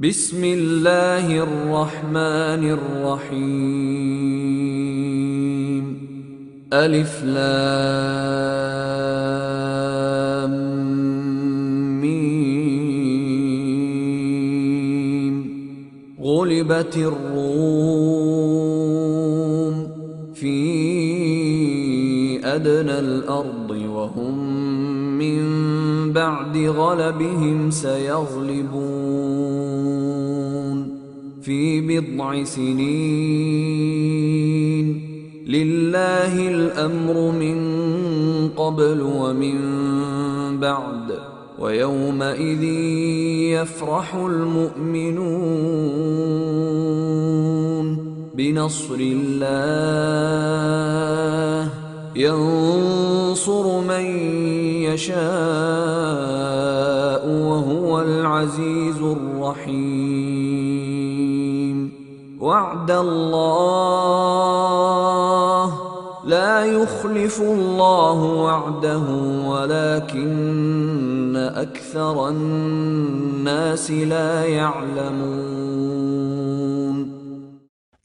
بسم الله الرحمن الرحيم ألف لام ميم غلبت الروم في أدنى الأرض وهم من بعد غلبهم سيغلبون في بضع سنين لله الأمر من قبل ومن بعد ويومئذ يفرح المؤمنون بنصر الله ينصر من يشاء وهو العزيز الرحيم وعد الله لا يخلف الله وعده ولكن أكثر الناس لا يعلمون.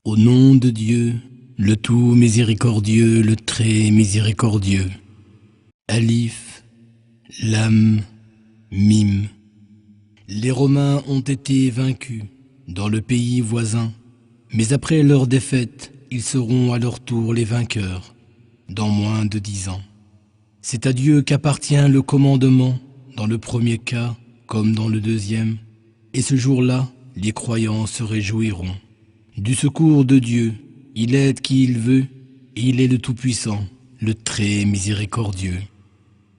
Au nom de Dieu, le tout miséricordieux, le très miséricordieux. Alif, Lam, Mim. Les Romains ont été vaincus dans le pays voisin, mais après leur défaite, ils seront à leur tour les vainqueurs, dans moins de 10 ans. C'est à Dieu qu'appartient le commandement, dans le premier cas comme dans le deuxième, et ce jour-là, les croyants se réjouiront. Du secours de Dieu, il aide qui il veut, et il est le Tout-Puissant, le très miséricordieux.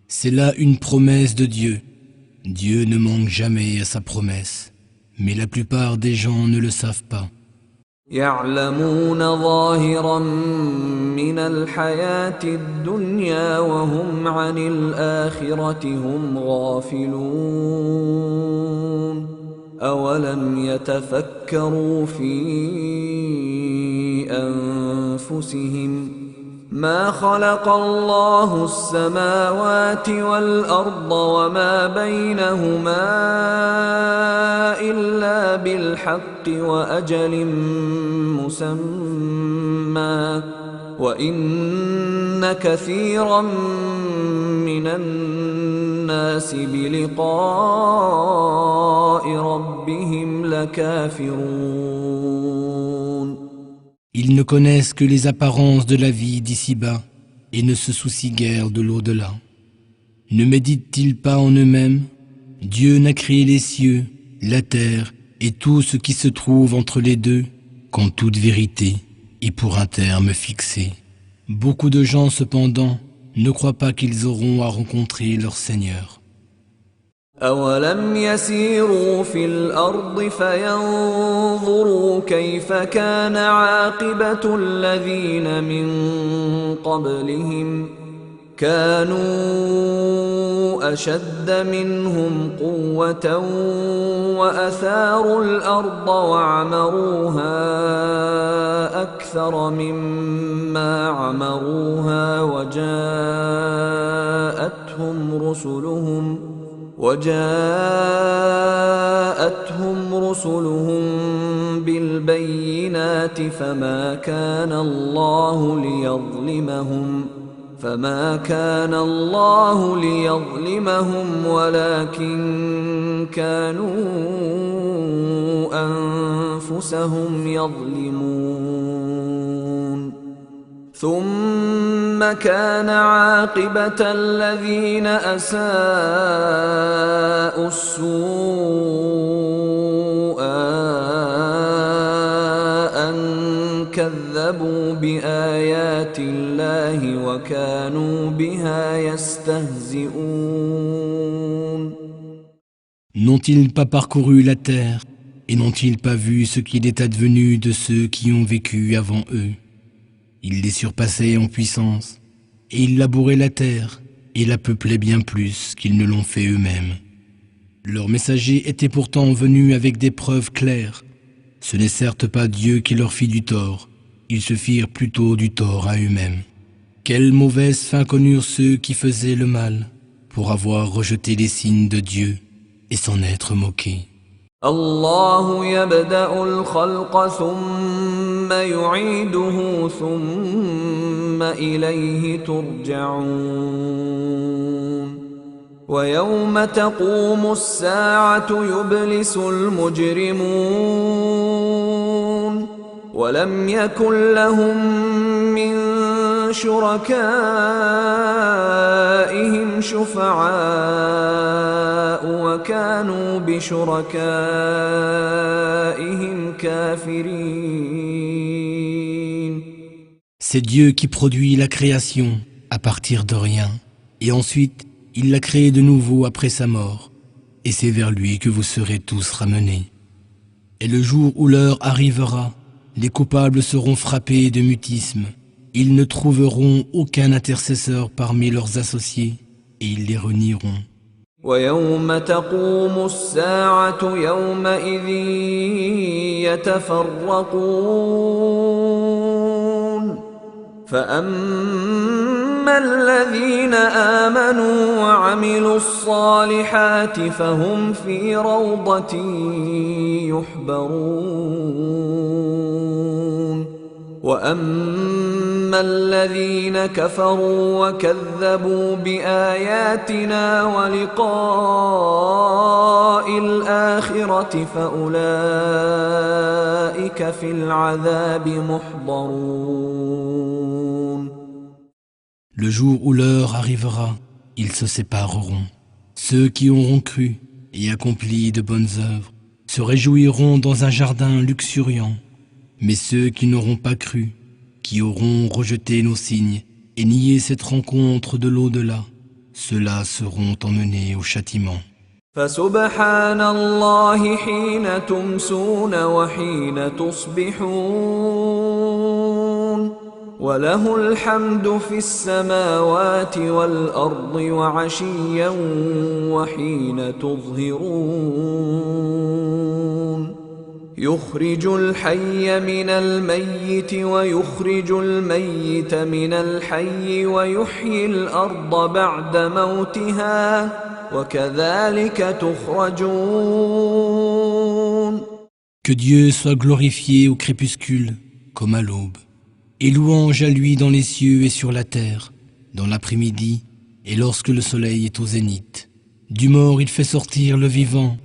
C'est là une promesse de Dieu. Dieu ne manque jamais à sa promesse, mais la plupart des gens ne le savent pas. يعلمون ظاهرا من الحياة الدنيا وهم عن الآخرة هم غافلون أولم يتفكروا في أنفسهم ما خلق الله السماوات والأرض وما بينهما إلا بالحق وأجل مسمى وإن كثيرا من الناس بلقاء ربهم لكافرون. Ils ne connaissent que les apparences de la vie d'ici-bas et ne se soucient guère de l'au-delà. Ne méditent-ils pas en eux-mêmes? Dieu n'a créé les cieux, la terre et tout ce qui se trouve entre les deux qu'en toute vérité et pour un terme fixé. Beaucoup de gens cependant ne croient pas qu'ils auront à rencontrer leur Seigneur. أولم يسيروا في الأرض فينظروا كيف كان عاقبة الذين من قبلهم كانوا أشد منهم قوة وأثاروا الأرض وعمروها أكثر مما عمروها وجاءتهم رسلهم بالبينات فما كان الله ليظلمهم ولكن كانوا أنفسهم يظلمون ثم كان عاقبة الذين أساءوا السوء أن كذبوا بآيات الله وكانوا بها يستهزئون. N'ont-ils pas parcouru la terre et n'ont-ils pas vu ce qu'il est advenu de ceux qui ont vécu avant eux? Ils les surpassaient en puissance, et ils labouraient la terre, et la peuplaient bien plus qu'ils ne l'ont fait eux-mêmes. Leurs messagers étaient pourtant venus avec des preuves claires. Ce n'est certes pas Dieu qui leur fit du tort, ils se firent plutôt du tort à eux-mêmes. Quelle mauvaise fin connurent ceux qui faisaient le mal, pour avoir rejeté les signes de Dieu et s'en être moqués. الله يبدأ الخلق ثم يعيده ثم إليه ترجعون ويوم تقوم الساعة يبلس المجرمون ولم يكن لهم من شركائهم شفعاء وكانوا بشركائهم كافرين. C'est Dieu qui produit la création à partir de rien, et ensuite il l'a créée de nouveau après sa mort, et c'est vers lui que vous serez tous ramenés. Et le jour où l'heure arrivera, les coupables seront frappés de mutisme. Ils ne trouveront aucun intercesseur parmi leurs associés et ils les renieront. ويوم تقوم الساعة يومئذ يتفرقون فأما الذين آمنوا وعملوا الصالحات فهم في روضة يحبرون وأما الذين كفروا وكذبوا بآياتنا ولقاء الآخرة فأولئك في العذاب محضرون. Le jour où l'heure arrivera, ils se sépareront. Ceux qui auront cru et accompli de bonnes œuvres se réjouiront dans un jardin luxuriant. Mais ceux qui n'auront pas cru, qui auront rejeté nos signes et nié cette rencontre de l'au-delà, ceux-là seront emmenés au châtiment. فسبحان الله حين تمسون وحين تصبحون وله الحمد في السماوات والأرض وعشيا وحين تظهرون يخرج الحي من الميت ويخرج الميت من الحي ويحيي الأرض بعد موتها وكذلك تخرجون. Que Dieu soit glorifié au crépuscule comme à l'aube, et louange à lui dans les cieux et sur la terre, dans l'après-midi et lorsque le soleil est au zénith. Du mort il fait sortir le vivant,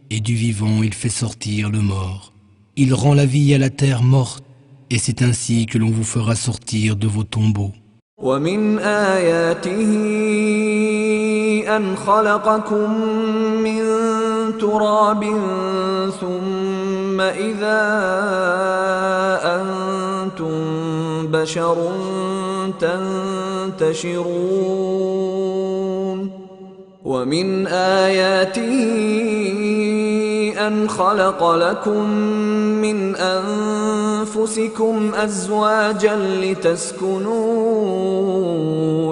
et du vivant il fait sortir le mort. Il rend la vie à la terre morte, et c'est ainsi que l'on vous fera sortir de vos tombeaux. ومن آياته أن خلقكم من تراب ثم إذا أنتم بشر تنتشرون ومن آياته أن خلق لكم من أنفسكم أزواجا لتسكنوا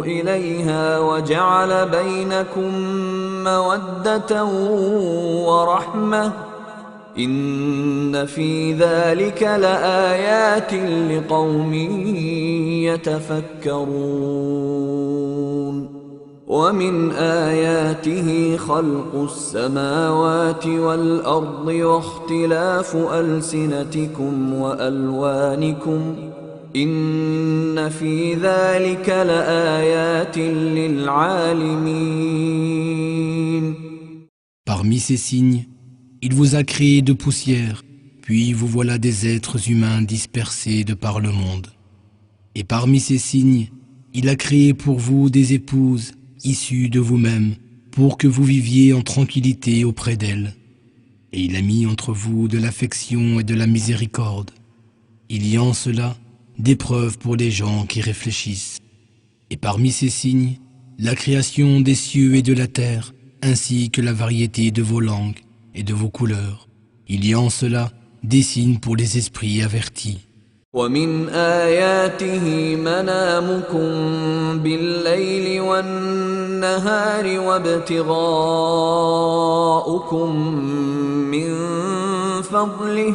إليها وجعل بينكم مودة ورحمة إن في ذلك لآيات لقوم يتفكرون. ومن آياته خلق السماوات والأرض واختلاف ألسنتكم وألوانكم إن في ذلك لآيات للعالمين. Parmi ces signes, il vous a créé de poussière, puis vous voilà des êtres humains dispersés de par le monde. Et parmi ces signes, il a créé pour vous des épouses issus de vous-même, pour que vous viviez en tranquillité auprès d'elle. Et il a mis entre vous de l'affection et de la miséricorde. Il y a en cela des preuves pour les gens qui réfléchissent. Et parmi ces signes, la création des cieux et de la terre, ainsi que la variété de vos langues et de vos couleurs. Il y a en cela des signes pour les esprits avertis. ومن آياته منامكم بالليل والنهار وابتغاؤكم من فضله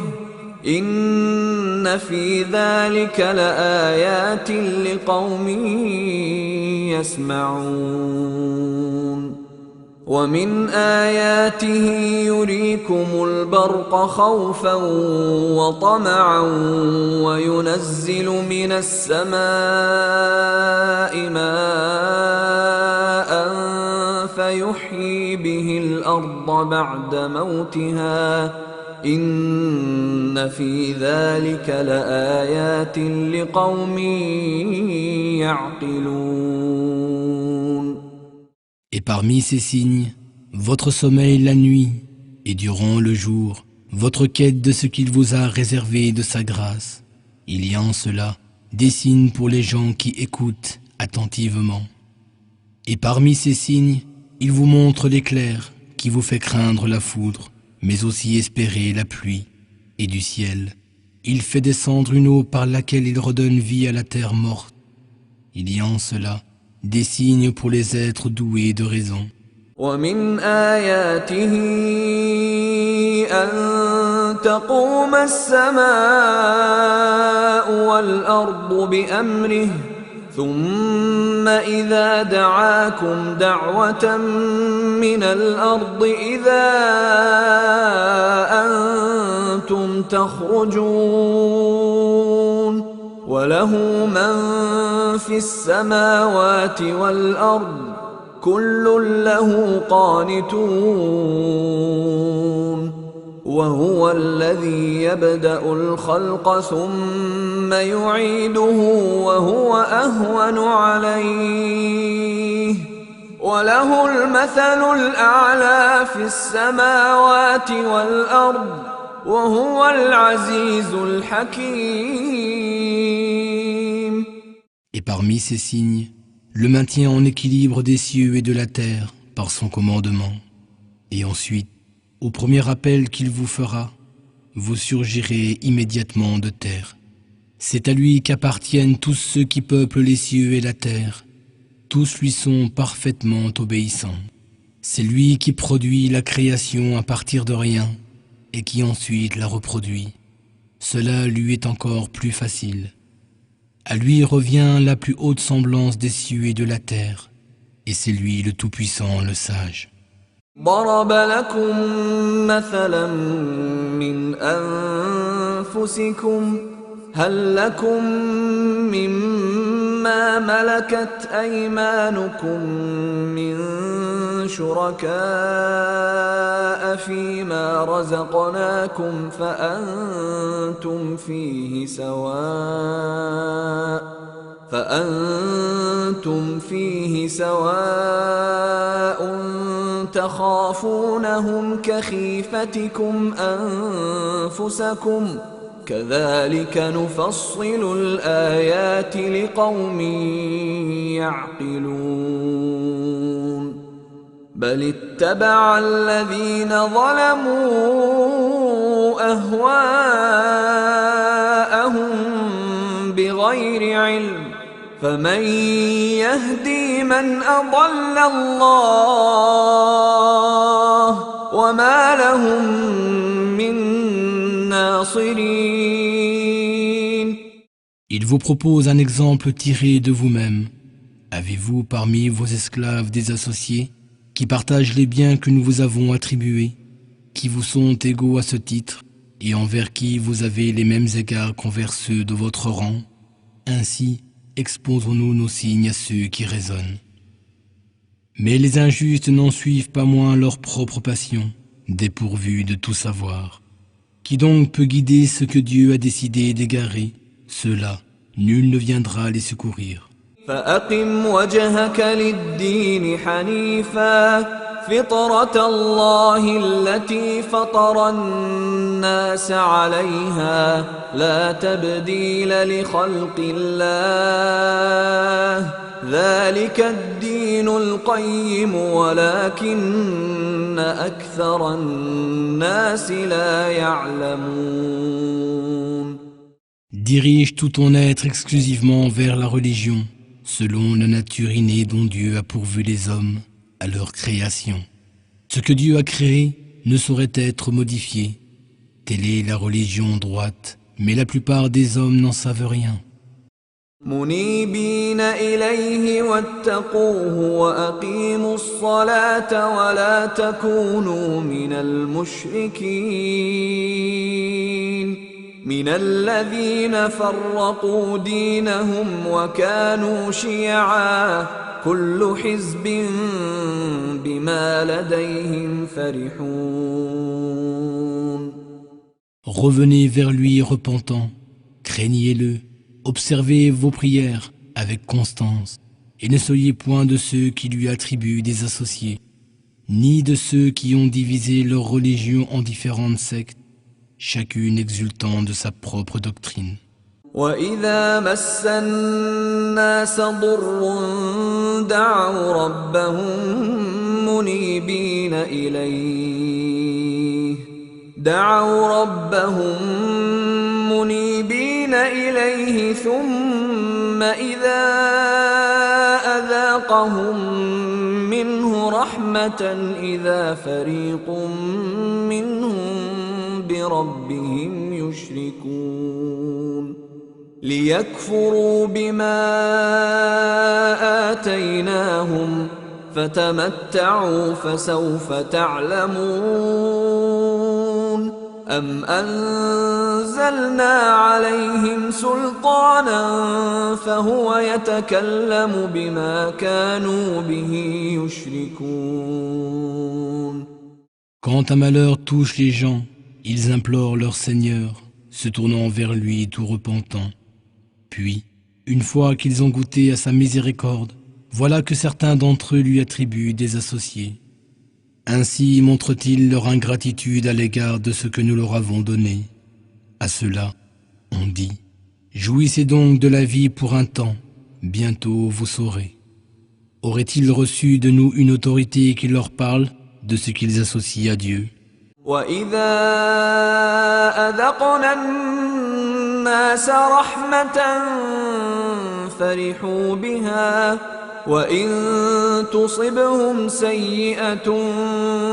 إن في ذلك لآيات لقوم يسمعون. ومن آياته يريكم البرق خوفا وطمعا وينزل من السماء ماء فيحيي به الأرض بعد موتها إن في ذلك لآيات لقوم يعقلون. Et parmi ces signes, votre sommeil la nuit, et durant le jour, votre quête de ce qu'il vous a réservé de sa grâce. Il y a en cela des signes pour les gens qui écoutent attentivement. Et parmi ces signes, il vous montre l'éclair qui vous fait craindre la foudre, mais aussi espérer la pluie. Et du ciel, il fait descendre une eau par laquelle il redonne vie à la terre morte. Il y a en cela des signes pour les êtres doués de raison. ومن آياته أن تقوم السماء والأرض بأمره ثم إذا دعاكم دعوة من الأرض إذا أنتم تخرجون وله من في السماوات والأرض كل له قانتون وهو الذي يبدأ الخلق ثم يعيده وهو أهون عليه وله المثل الأعلى في السماوات والأرض وهو العزيز الحكيم. Et parmi ces signes, le maintien en équilibre des cieux et de la terre par son commandement. Et ensuite, au premier appel qu'il vous fera, vous surgirez immédiatement de terre. C'est à lui qu'appartiennent tous ceux qui peuplent les cieux et la terre. Tous lui sont parfaitement obéissants. C'est lui qui produit la création à partir de rien et qui ensuite la reproduit. Cela lui est encore plus facile. À lui revient la plus haute semblance des cieux et de la terre, et c'est lui le Tout-Puissant, le Sage. ضرب لكم مثلا من أنفسكم هل لكم مما ملكت أيمانكم من شركاء فيما رزقناكم فأنتم فيه سواء تخافونهم كخيفتكم أنفسكم كذلك نفصل الآيات لقوم يعقلون بل اتبع الذين ظلموا أهواءهم بغير علم فمن يهدي من أضل الله وما لهم من ناصرين. Il vous propose un exemple tiré de vous-même. Avez-vous parmi vos esclaves des associés qui partagent les biens que nous vous avons attribués, qui vous sont égaux à ce titre et envers qui vous avez les mêmes égards qu'envers ceux de votre rang? Ainsi, exposons-nous nos signes à ceux qui raisonnent. Mais les injustes n'en suivent pas moins leur propre passion, dépourvus de tout savoir. Qui donc peut guider ce que Dieu a décidé d'égarer? Ceux-là, nul ne viendra les secourir. فأقم وجهك للدين حنيفا فطرة الله التي فطر الناس عليها لا تبديل لخلق الله ذلك الدين القيم ولكن أكثر الناس لا يعلمون. Dirige tout ton être exclusivement vers la religion, selon la nature innée dont Dieu a pourvu les hommes à leur création. Ce que Dieu a créé ne saurait être modifié. Telle est la religion droite, mais la plupart des hommes n'en savent rien. منيبين إليه واتقوه وأقيموا الصلاة ولا تكونوا من المشركين من الذين فرقوا دينهم وكانوا شيعا كل حزب بما لديهم فرحون. Revenez vers lui repentant, craignez-le, observez vos prières avec constance, et ne soyez point de ceux qui lui attribuent des associés, ni de ceux qui ont divisé leur religion en différentes sectes, chacune exultant de sa propre doctrine. وَإِذَا مَسَّ النَّاسَ ضُرٌّ دَعَوْا رَبَّهُم مُنِيبِينَ إِلَيْهِ ثُمَّ إِذَا أَذَاقَهُم مِّنْهُ رَحْمَةً إِذَا فَرِيقٌ مِّنْهُم بِرَبِّهِمْ يُشْرِكُونَ لِيَكْفُرُوا بِمَا آتَيْنَاهُمْ فَتَمَتَّعُوا فَسَوْفَ تَعْلَمُونَ أَمْ أَنزَلْنَا عَلَيْهِمْ سُلْطَانًا فَهُوَ يَتَكَلَّمُ بِمَا كَانُوا بِهِ يُشْرِكُونَ. Quand un malheur touche les gens, ils implorent leur Seigneur, se tournant vers lui tout repentants. Puis, une fois qu'ils ont goûté à sa miséricorde, voilà que certains d'entre eux lui attribuent des associés. Ainsi montrent-ils leur ingratitude à l'égard de ce que nous leur avons donné. À cela, on dit, jouissez donc de la vie pour un temps, bientôt vous saurez. Auraient-ils reçu de nous une autorité qui leur parle de ce qu'ils associent à Dieu? وَإِذَا أَذَقْنَا النَّاسَ رَحْمَةً فَرِحُوا بِهَا وَإِن تُصِبْهُمْ سَيِّئَةٌ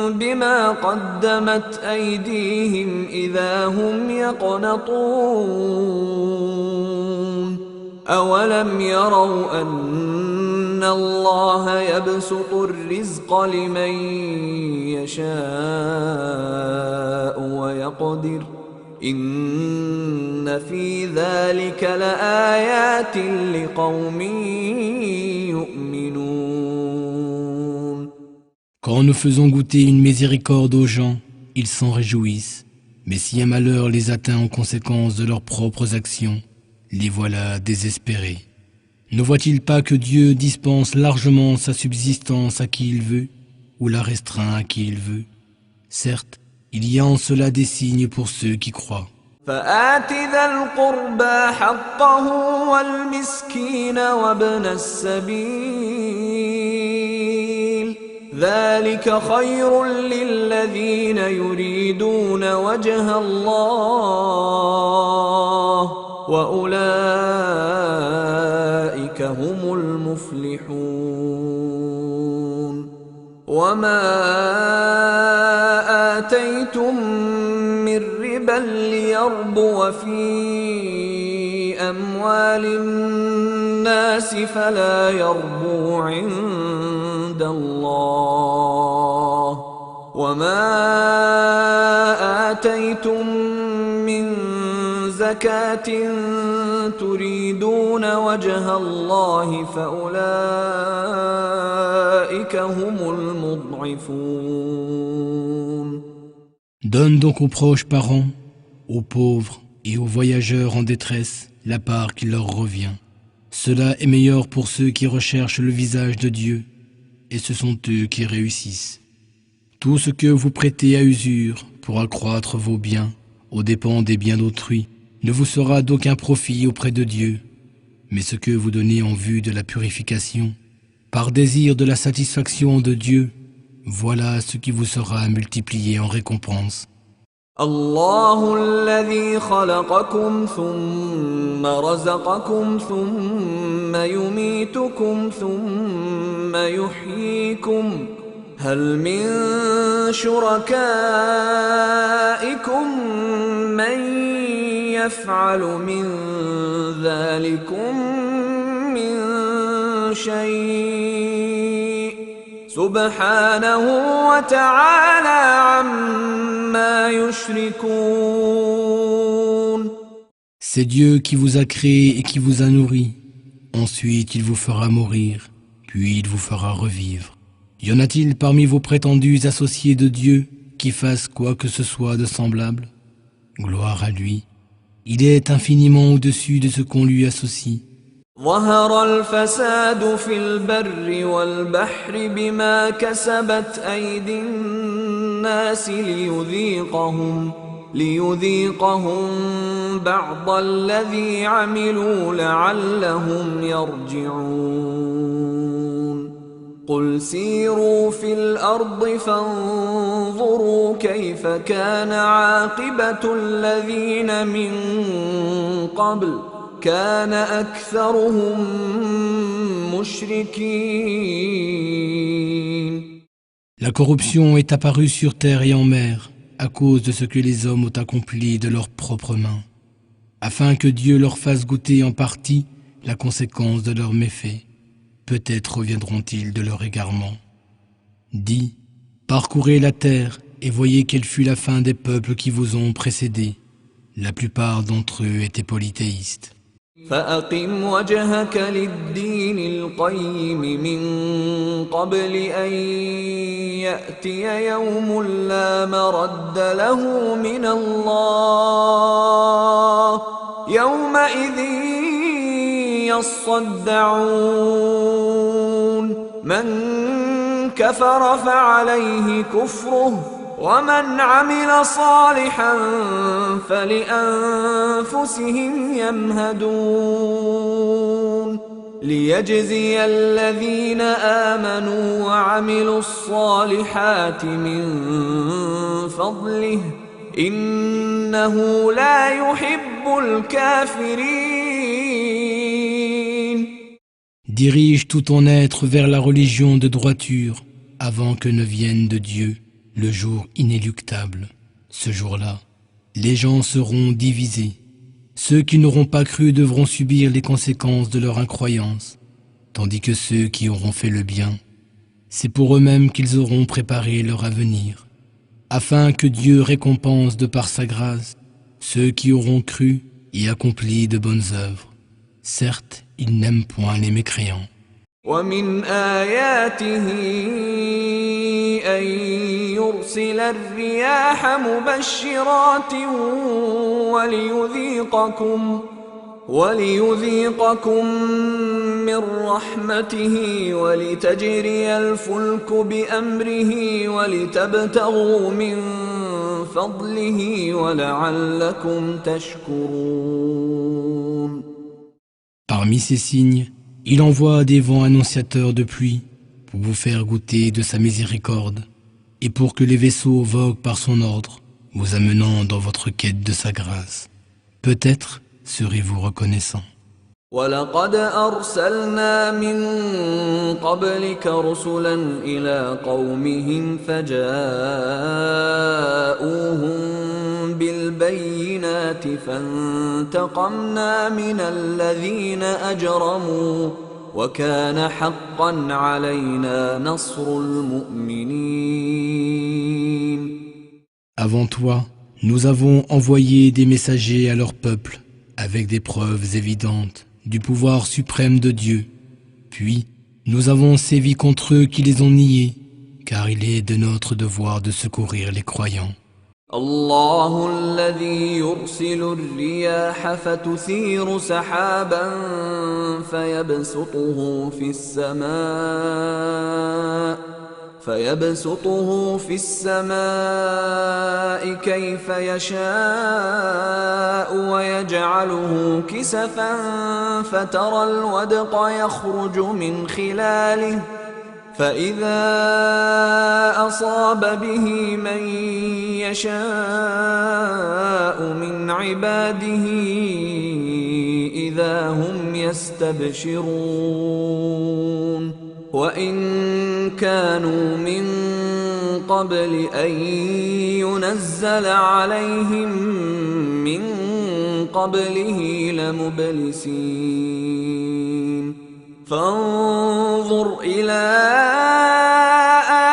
بِمَا قَدَّمَتْ أَيْدِيهِمْ إِذَا هُمْ يَقْنَطُونَ أَوَلَمْ يَرَوْا أَنَّ اللَّهَ يَبْسُطُ الرِّزْقَ لِمَن يَشَاءُ وَيَقْدِرُ إِنَّ فِي ذَلِكَ لَآيَاتٍ لِقَوْمٍ يُؤْمِنُونَ. Quand nous faisons goûter une miséricorde aux gens, ils s'en réjouissent. Mais si un malheur les atteint en conséquence de leurs propres actions, les voilà désespérés. Ne voit-il pas que Dieu dispense largement sa subsistance à qui il veut, ou la restreint à qui il veut? Certes, il y a en cela des signes pour ceux qui croient. فآت ذا القربى حقه والمسكين وابن السبيل ذلك خير للذين يريدون وجه الله وأولئك هم المفلحون. وما آتيتم من ربا ليربو في أموال الناس فلا يربو عند الله وما آتيتم من زكاة تريدون وجه الله فأولئك هم المضعفون. Donne donc aux proches parents, aux pauvres et aux voyageurs en détresse la part qui leur revient. Cela est meilleur pour ceux qui recherchent le visage de Dieu, et ce sont eux qui réussissent. Tout ce que vous prêtez à usure pour accroître vos biens, aux dépens des biens d'autrui, ne vous sera d'aucun profit auprès de Dieu. Mais ce que vous donnez en vue de la purification, par désir de la satisfaction de Dieu, voilà ce qui vous sera multiplié en récompense. الله الذي خلقكم ثم رزقكم ثم يميتكم ثم يحييكم هل من شركائكم من يفعل من ذلكم من شيء سبحانه وتعالى عما يشركون. C'est Dieu qui vous a créé et qui vous a nourri. Ensuite, il vous fera mourir, puis il vous fera revivre. Y en a-t-il parmi vos prétendus associés de Dieu qui fassent quoi que ce soit de semblable? Gloire à lui. Il est infiniment au-dessus de ce qu'on lui associe. ظهر الفساد في البر والبحر بما كسبت أيدي الناس ليذيقهم بعض الذي عملوا لعلهم يرجعون. قل سيروا في الأرض فانظروا كيف كان عاقبة الذين من قبل كان أكثرهم مشركين. La corruption est apparue sur terre et en mer à cause de ce que les hommes ont accompli de leurs propres mains, afin que Dieu leur fasse goûter en partie la conséquence de leurs méfaits. Peut-être reviendront-ils de leur égarement. Dis, parcourez la terre et voyez quelle fut la fin des peuples qui vous ont précédés. La plupart d'entre eux étaient polythéistes. فأقم وجهك للدين القيم من قبل أن يأتي يوم لا مرد له من الله يومئذ يصدعون. من كفر فعليه كفره ومن عمل صالحا فلأنفسهم يمهدون. ليجزي الذين آمنوا وعملوا الصالحات من فضله إنه لا يحب الكافرين. Dirige tout ton être vers la religion de droiture avant que ne vienne de Dieu le jour inéluctable. Ce jour-là, les gens seront divisés. Ceux qui n'auront pas cru devront subir les conséquences de leur incroyance, tandis que ceux qui auront fait le bien, c'est pour eux-mêmes qu'ils auront préparé leur avenir, afin que Dieu récompense de par sa grâce ceux qui auront cru et accompli de bonnes œuvres. Certes, il n'aime point les mécréants. ومن آياته أن يرسل الرياح مبشرات وليذيقكم من رحمته ولتجري الفلك بأمره ولتبتغوا من فضله ولعلكم تشكرون. Parmi ces signes, il envoie des vents annonciateurs de pluie pour vous faire goûter de sa miséricorde et pour que les vaisseaux voguent par son ordre, vous amenant dans votre quête de sa grâce. Peut-être serez-vous reconnaissant. وَلَقَدْ أَرْسَلْنَا مِن قَبْلِكَ رُسُلًا إِلَى قَوْمِهِمْ فَجَاءُوهُم بِالْبَيِّنَاتِ فَانتَقَمْنَا مِنَ الَّذِينَ أَجْرَمُوا وَكَانَ حَقًّا عَلَيْنَا نَصْرُ الْمُؤْمِنِينَ. Avant toi, nous avons envoyé des messagers à leur peuple avec des preuves évidentes du pouvoir suprême de Dieu. Puis, nous avons sévi contre eux qui les ont niés, car il est de notre devoir de secourir les croyants. الله الذي يرسل الرياح فتثير سحابا فيبسطه في السماء كيف يشاء ويجعله كسفا فترى الودق يخرج من خلاله فإذا أصاب به من يشاء من عباده إذا هم يستبشرون. وإن كانوا من قبل أن ينزل عليهم من قبله لمبلسين فانظر إلى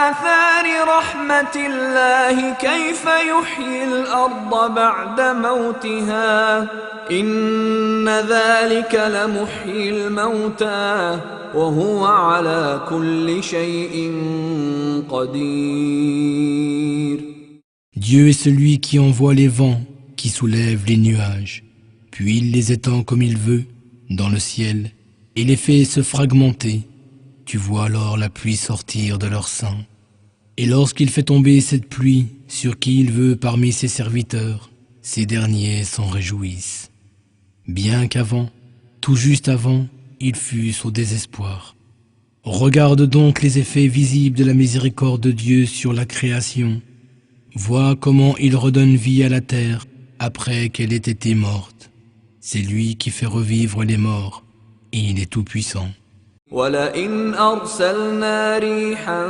آثار رحمة الله كيف يحيي الأرض بعد موتها إن ذلك لمحيي الموتى وهو على كل شيء قدير. Dieu est celui qui envoie les vents, qui soulève les nuages, puis il les étend comme il veut dans le ciel et les fait se fragmenter. Tu vois alors la pluie sortir de leur sein. Et lorsqu'il fait tomber cette pluie sur qui il veut parmi ses serviteurs, ces derniers s'en réjouissent. Bien qu'avant, tout juste avant, ils fussent au désespoir. Regarde donc les effets visibles de la miséricorde de Dieu sur la création. Vois comment il redonne vie à la terre après qu'elle ait été morte. C'est lui qui fait revivre les morts et il est tout-puissant. وَلَئِنْ أَرْسَلْنَا رِيحًا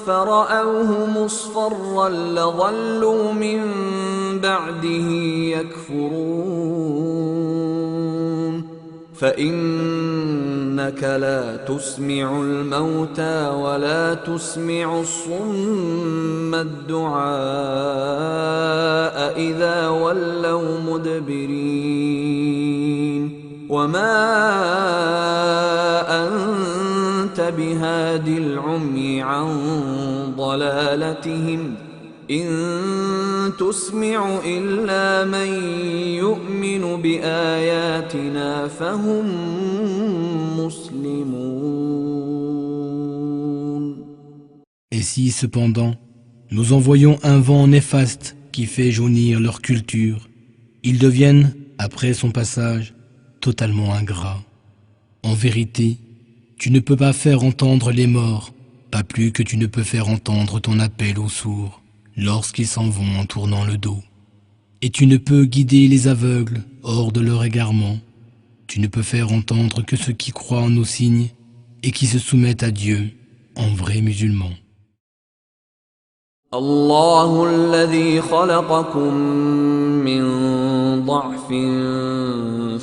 فَرَأَوْهُ مُصْفَرًّا لَظَلُّوا مِنْ بَعْدِهِ يَكْفُرُونَ فَإِنَّكَ لَا تُسْمِعُ الْمَوْتَى وَلَا تُسْمِعُ الصُّمَّ الدُّعَاءَ إِذَا وَلَّوْا مُدْبِرِينَ وَمَا أَنْتَ بِهَادِ الْعُمْيِ عَنْ ضَلَالَتِهِمْ إِنْ تُسْمِعُ إِلَّا مَنْ يُؤْمِنُ بِآيَاتِنَا فَهُمْ مُسْلِمُونَ. Et si cependant nous envoyons un vent néfaste qui fait jaunir leur culture, ils deviennent, après son passage, totalement ingrats. En vérité, tu ne peux pas faire entendre les morts, pas plus que tu ne peux faire entendre ton appel aux sourds lorsqu'ils s'en vont en tournant le dos. Et tu ne peux guider les aveugles hors de leur égarement. Tu ne peux faire entendre que ceux qui croient en nos signes et qui se soumettent à Dieu en vrais musulmans. الله الذي خلقكم من ضعف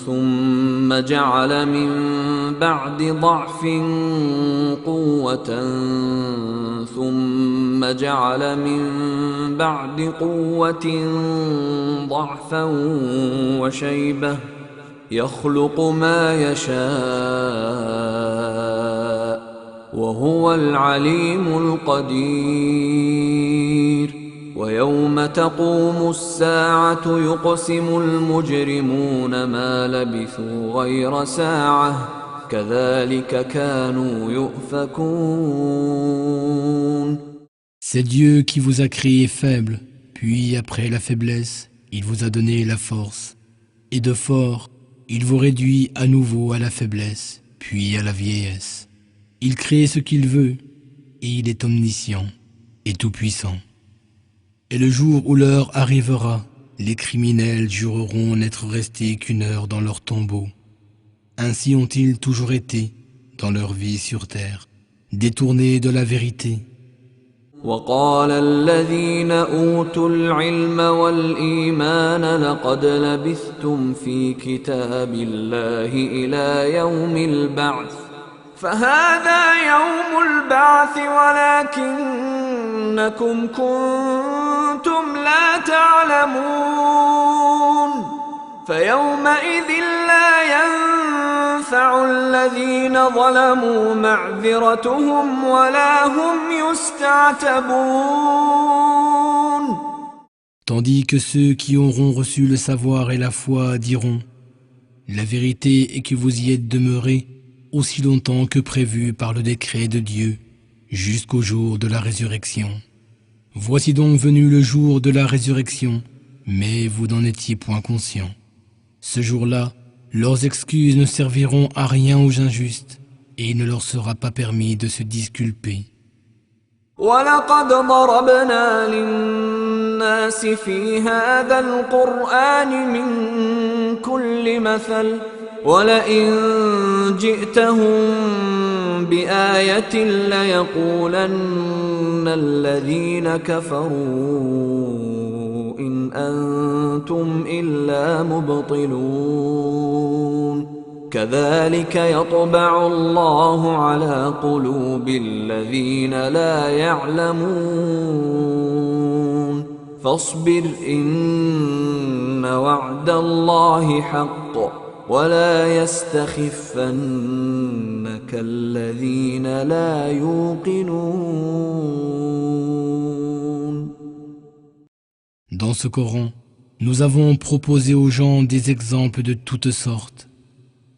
ثم جعل من بعد ضعف قوة ثم جعل من بعد قوة ضعفا وشيبة يخلق ما يشاء وهو العليم القدير ويوم تقوم الساعة يقسم المجرمون ما لبثوا غير ساعة كذلك كانوا يؤفكون. C'est Dieu qui vous a créé faible, puis après la faiblesse, il vous a donné la force. Et de fort, il vous réduit à nouveau à la faiblesse, puis à la vieillesse. Il crée ce qu'il veut, et il est omniscient et tout-puissant. Et le jour où l'heure arrivera, les criminels jureront n'être restés qu'une heure dans leur tombeau. Ainsi ont-ils toujours été, dans leur vie sur terre, détournés de la vérité. وقال الذين أوتوا العلم والإيمان لقد لبثتم في كتاب الله إلى يوم البعث فهذا يوم البعث ولكنكم كنتم لا تعلمون فيومئذ لا ينفع الذين ظلموا معذرتهم ولا هم يستعتبون. Tandis que ceux qui auront reçu le savoir et la foi diront « La vérité est que vous y êtes demeurés aussi longtemps que prévu par le décret de Dieu, jusqu'au jour de la résurrection. Voici donc venu le jour de la résurrection, mais vous n'en étiez point conscients. Ce jour-là, leurs excuses ne serviront à rien aux injustes, et il ne leur sera pas permis de se disculper. وَلَقَدْ ضَرَبْنَا لِلنَّاسِ فِي هَذَا الْقُرْآنِ مِنْ كُلِّ مَثَلٍ وَلَئِنْ جِئْتَهُمْ بِآيَةٍ لَيَقُولَنَّ الَّذِينَ كَفَرُوا إن أنتم إلا مبطلون كذلك يطبع الله على قلوب الذين لا يعلمون فاصبر إن وعد الله حق ولا يستخفنك الذين لا يوقنون. Dans ce Coran, nous avons proposé aux gens des exemples de toutes sortes.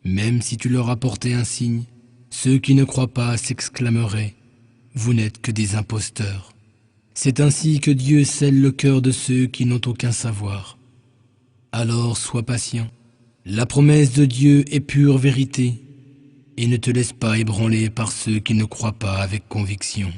Même si tu leur apportais un signe, ceux qui ne croient pas s'exclameraient « Vous n'êtes que des imposteurs ». C'est ainsi que Dieu scelle le cœur de ceux qui n'ont aucun savoir. Alors sois patient. La promesse de Dieu est pure vérité et ne te laisse pas ébranler par ceux qui ne croient pas avec conviction.